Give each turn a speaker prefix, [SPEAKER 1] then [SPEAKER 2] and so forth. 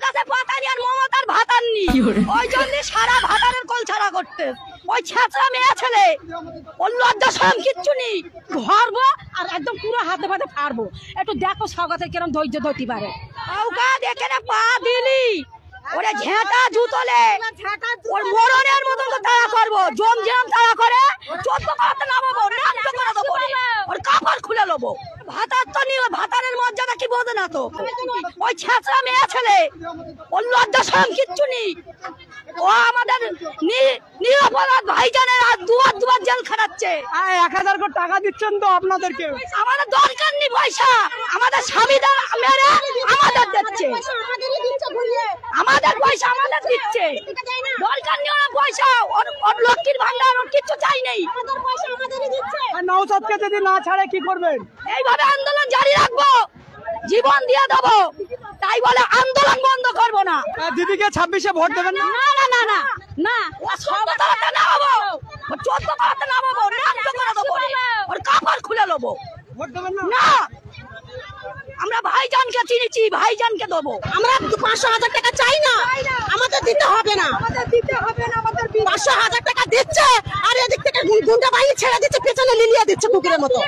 [SPEAKER 1] কাছে পাতানি আর মমতার ভাতাননি, ওই জন্য সারা ভাতারের কল ছাড়া করতে ওই ছেঁচড়া মেয়ে ছেলে ওর লজ্জা সরম কিচ্ছু নেই।
[SPEAKER 2] ঘরবো আর একদম পুরো হাতে ফাতে ফাড়বো। একটু দেখো স্বাগতের কিরম ধৈর্য ধরতে পারে।
[SPEAKER 1] আউকাদ এখানে পা দিলি ওরে ঝেঁটা জুতলে ওর মরণের মতন তো তাড়া করবো, জম জম তাড়া করে 14 পাড়াতে নামাবো, নামতে করে দেবো রে। ওর কাপড় খুলে নেবো। ভাতার তো নিয়ে ভাতারের মর্যাদা কি বোঝে না তো। ওই ছেঁচড়া মেয়ে ছেলে ওর লজ্জা সরম কিচ্ছু নেই। ও আমাদের নিরাপরাধ ভাইজানের আর দুবার জেল খাটাচ্ছে।
[SPEAKER 3] 1000 করে টাকা দিচ্ছেন তো আপনাদেরকে?
[SPEAKER 1] আমাদের দরকার নেই পয়সা, আমাদের স্বামীরা মেরে আমাদের দিচ্ছে, আমাদের পয়সা আমাদের দিচ্ছে। দরকার নেই ওর পয়সা, ওর লক্ষ্মীর ভান্ডার ওর কিচ্ছু চাই নেই।
[SPEAKER 3] আর নওশাদকে যদি না ছাড়ে কি করবেন?
[SPEAKER 1] এইভাবে আন্দোলন জারি রাখবো, জীবন দিয়ে দেবো। তাই বলে আন্দোলন বন্ধ করবো না।
[SPEAKER 3] দিদিকে 26-এ ভোট দেবেন না?
[SPEAKER 1] না না না না না, ও 14 তলাতে নামাবো, ও 14 তলাতে নামাবো, নামতে করে দেবো রে। ওর কাপড় খুলে নেবো।
[SPEAKER 3] ভোট দেবেন না?
[SPEAKER 1] না, আমরা ভাইজানকে চিনেছি, ভাইজানকে দেবো।
[SPEAKER 2] আমরা 500,000 টাকা চাই না, আমাদের দিতে হবে না। 500,000 টাকা দিচ্ছে আর এদিক থেকে গুন্ডা বাহিনী ছেড়ে দিচ্ছে, পেছনে লিলিয়ে দিচ্ছে কুকুরের মতো।